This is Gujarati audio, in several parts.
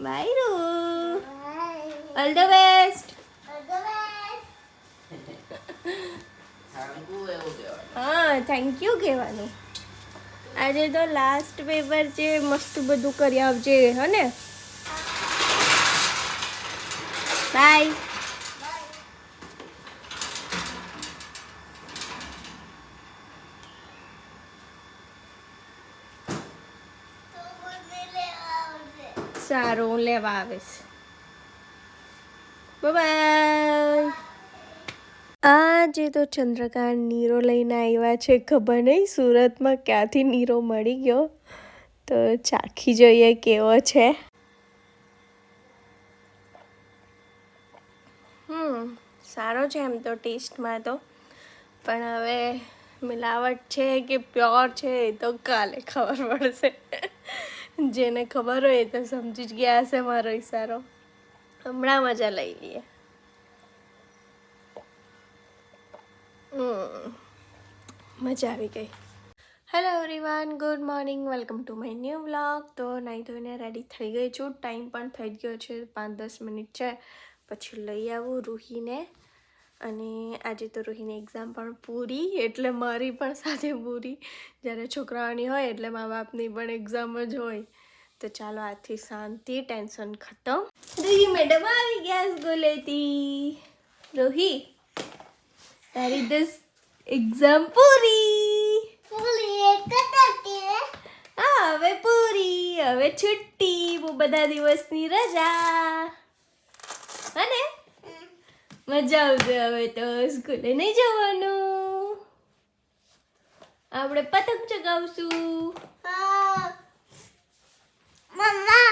બાય રૂ, ઓલ ધ બેસ્ટ. હા થેન્ક યુ કહેવાનું. આજે તો લાસ્ટ પેપર છે, મસ્ત બધું કરી આવજે હે ને. બાય. સારું, હું લેવા આવીશ. બાય. આજે તો ચંદ્રકાંત નીરો લઈને આવ્યા છે. ખબર નહીં સુરતમાં ક્યાંથી નીરો મળી ગયો, તો ચાખી જોઈએ કેવો છે. સારો છે એમ તો ટેસ્ટમાં તો, પણ હવે મિલાવટ છે કે પ્યોર છે એ તો કાલે ખબર પડશે. જેને ખબર હોય એ તો સમજી જ ગયા હશે મારો ઈશારો. હમણાં મજા લઈ લઈએ. મજા આવી ગઈ. Hello everyone, good morning, welcome to my new vlog. તો નાહી ધોઈને રેડી થઈ ગઈ છું. ટાઈમ પણ થઈ ગયો છે, 5-10 મિનિટ છે. પછી લઈ આવું રૂહીને. અને આજે તો રૂહીની એક્ઝામ પણ પૂરી, એટલે મારી પણ સાથે પૂરી. જ્યારે છોકરાઓની હોય એટલે મા બાપની પણ એક્ઝામ જ હોય. તો ચાલો આજથી શાંતિ, ટેન્શન ખતમ. રૂહી મેડમ આવી ગયા સ્કૂલેથી. રૂહી, તારી 10 એક્ઝામ પૂરી. હા હવે પૂરી, હવે છુટ્ટી, બહુ બધા દિવસની રજા. અને મજા આવશે હવે તો, સ્કૂલે નહીં જવાનું. આપણે પતંગ ચગાવશું. મમ્મા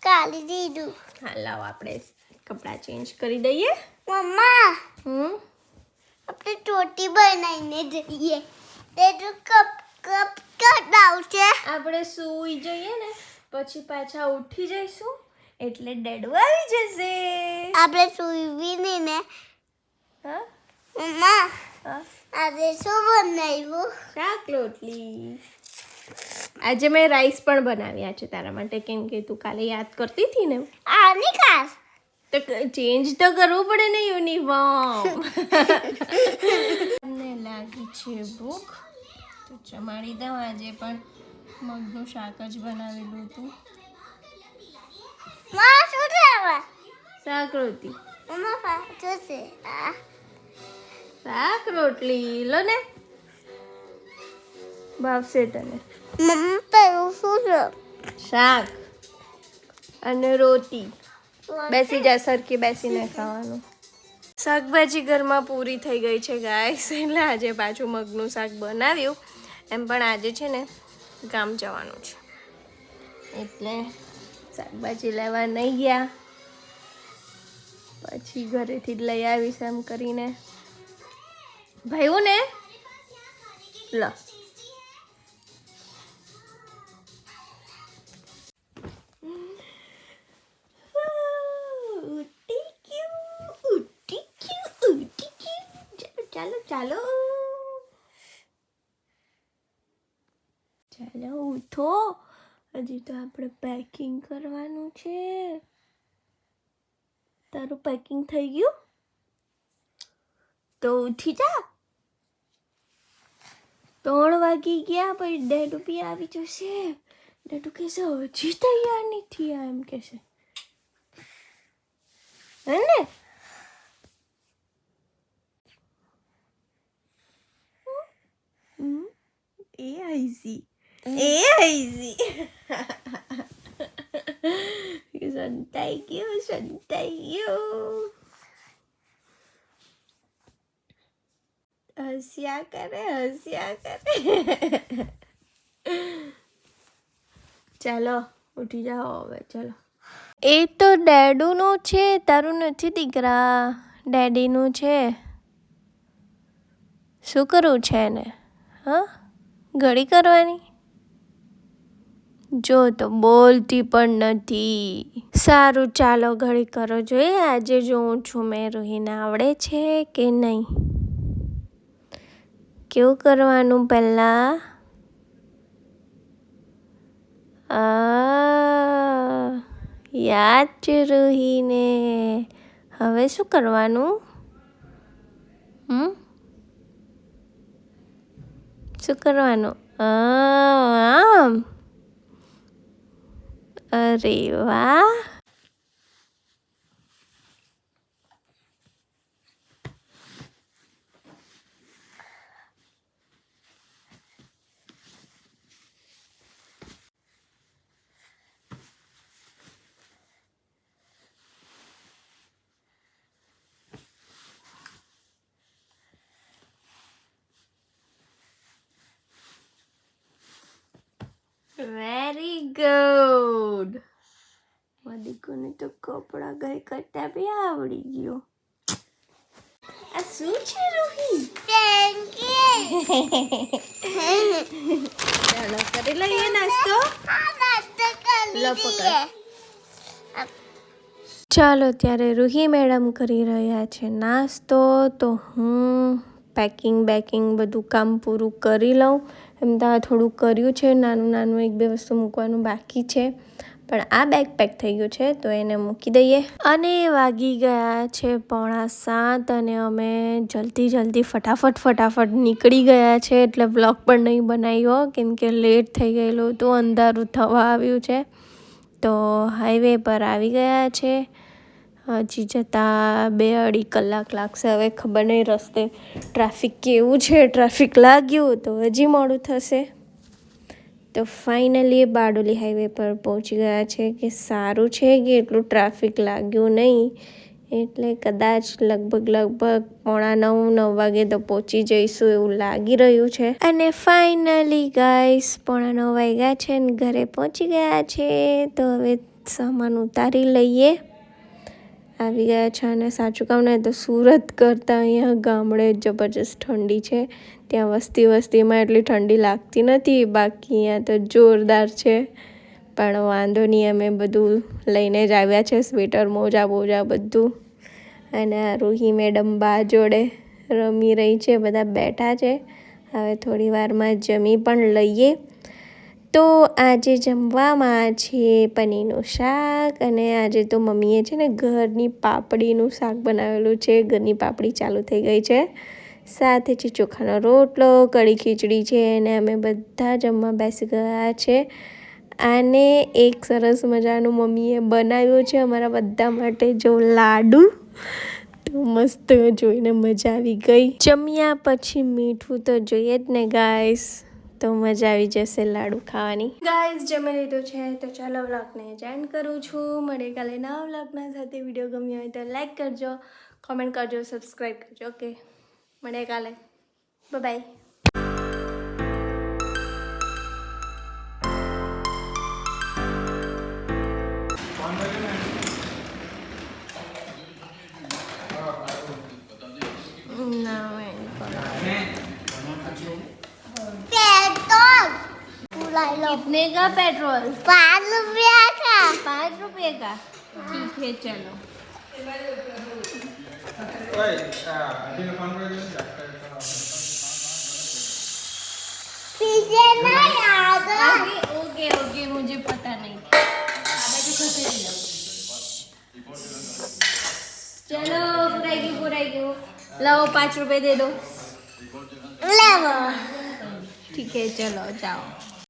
કાલી દીધું. હા લાવ આપણે કપડાં ચેન્જ કરી દઈએ. મમ્મા આપણે ચોટી બનાવીને જઈએ. તે તો કપ કટાવશે. આપણે સૂઈ જઈએ ને પછી પાછા ઉઠી જઈશું એટલે ડેડો આવી જશે. આપણે સુઈવી નહીં ને. હા મમ્મા હા, આજે શું બનાવ્યું? શાક રોટલી. આજે મેં રાઈસ પણ બનાવ્યા છે તારા માટે, કેમ કે તું કાલે યાદ કરતી હતી ને. આની કાર તો ચેન્જ તો કરવું પડે ને યુનિફોર્મ. મને લાગી છે ભૂખ, તો જમાડી દઉં. આજે પણ મગનું શાક જ બનાવેલું હતું. માં શું ખાવા? શાક રોટલી. મમ્મા પાછું છે શાક રોટલી લો ને, ભાવશે તને. મમ્મા પેલું શું છે? શાક અને રોટી. બેસી જા, સરખી બેસીને ખાવાનું. શાકભાજી ઘરમાં પૂરી થઈ ગઈ છે ગાઈસ, એટલે આજે પાછું મગનું શાક બનાવ્યું. એમ પણ આજે છે ને ગામ જવાનું છે, એટલે શાકભાજી લેવા નહીં ગયા. પછી ઘરેથી જ લઈ આવીશ એમ કરીને. ભાઈઓ ને લો. ચાલો ચાલો ચાલો ઉઠો, હજી તો આપણે પેકિંગ કરવાનું છે. તારું પેકિંગ થઈ ગયું? તો ઉઠી જા. 3 વાગી ગયા, પછી ડેડુ બી આવી જશે. ડેડુ કહેશે હજી તૈયાર નહીં થયા, એમ કહેશે હે ને. એ આઈસી સંતાઈ ગયું. હસ્યા કરે. ચાલો ઉઠી જાઓ હવે, ચાલો. એ તો ડેડુનું છે, તારું નથી દીકરા, ડેડીનું છે. શું કરવું છે એને? હા, ઘડી કરવાની? જો તો બોલતી પણ નથી. સારું ચાલો ઘડી કરો, જોઈએ આજે જોઉં છું મેં રૂહીને આવડે છે કે નહીં. કેવું કરવાનું પહેલા? યાદ છે રૂહીને. હવે શું કરવાનું? શું કરવાનું? આમ. અરે વાહ. Very good. મદિકોને તો કપડા ગઈ કરતા બી આવડી ગયો. આ શું છે રૂહી? ચાલો કરી લઈએ નાસ્તો. લો પકડ. ચાલો ત્યારે રૂહી મેડમ કરી રહ્યા છે નાસ્તો, તો હું પેકિંગ બધું કામ પૂરું કરી લઉં. એમ તો આ થોડું કર્યું છે, નાનું એક બે વસ્તુ મૂકવાનું બાકી છે, પણ આ બેગ પેક થઈ ગયું છે તો એને મૂકી દઈએ. અને વાગી ગયા છે 6:45 અને અમે જલ્દી ફટાફટ નીકળી ગયા છે, એટલે વ્લોગ પણ નહીં બનાવ્યો કેમ કે લેટ થઈ ગયેલું હતું, અંધારું થવા આવ્યું છે. તો હાઈવે પર આવી ગયા છે. હજી જતાં 2-2.5 કલાક લાગશે. હવે ખબર નહીં રસ્તે ટ્રાફિક કેવું છે, ટ્રાફિક લાગ્યું તો હજી મોડું થશે. તો ફાઇનલી બારડોલી હાઈવે પર પહોંચી ગયા છે. કે સારું છે કે એટલું ટ્રાફિક લાગ્યું નહીં, એટલે કદાચ લગભગ 8:45-9 વાગે તો પહોંચી જઈશું એવું લાગી રહ્યું છે. અને ફાઇનલી ગાઈસ 9:45 વાગ્યા છે ને ઘરે પહોંચી ગયા છે. તો હવે સામાન ઉતારી લઈએ. આવી ગયા છે. અને સાચું કહું ને તો સુરત કરતાં અહીંયા ગામડે જબરજસ્ત ઠંડી છે. ત્યાં વસ્તીમાં એટલી ઠંડી લાગતી નથી, બાકી અહીંયા તો જોરદાર છે. પણ વાંધો નહીં, અમે બધું લઈને જ આવ્યા છે, સ્વેટર મોજા બધું. અને આ રૂહી મેડમ બા જોડે રમી રહી છે, બધા બેઠા છે. હવે થોડી વારમાં જમી પણ લઈએ. તો આજે જમવામાં છે પનીરનું શાક, અને આજે તો મમ્મીએ છે ને ઘરની પાપડીનું શાક બનાવેલું છે. ઘરની પાપડી ચાલુ થઈ ગઈ છે. સાથે છે ચોખાનો રોટલો, કઢી ખીચડી છે, અને અમે બધા જમવા બેસી ગયા છે. અને એક સરસ મજાનું મમ્મીએ બનાવ્યું છે અમારા બધા માટે, જો લાડુ. તો મસ્ત જોઈને મજા આવી ગઈ. જમ્યા પછી મીઠું તો જોઈએ જ ને ગાઈસ, તો મજા આવી જશે લાડુ ખાવાની. ગાઈસ જમી લીધું છે, તો ચાલો વ્લોગને એન્ડ કરું છું. મળે કાલે નવા વ્લોગના સાથે. વિડીયો ગમ્યો હોય તો લાઈક કરજો, કોમેન્ટ કરજો, સબસ્ક્રાઈબ કરજો. ઓકે, મળે કાલે. બાય. कितने का पेट्रोल? 5 रुपया का. 5 रुपये का. ठीक है चलो. पीछे नहीं आगा. ओके मुझे पता नहीं. चलो पूराई क्यों? लाओ 5 रुपए दे दो. ले वो. ठीक है चलो जाओ.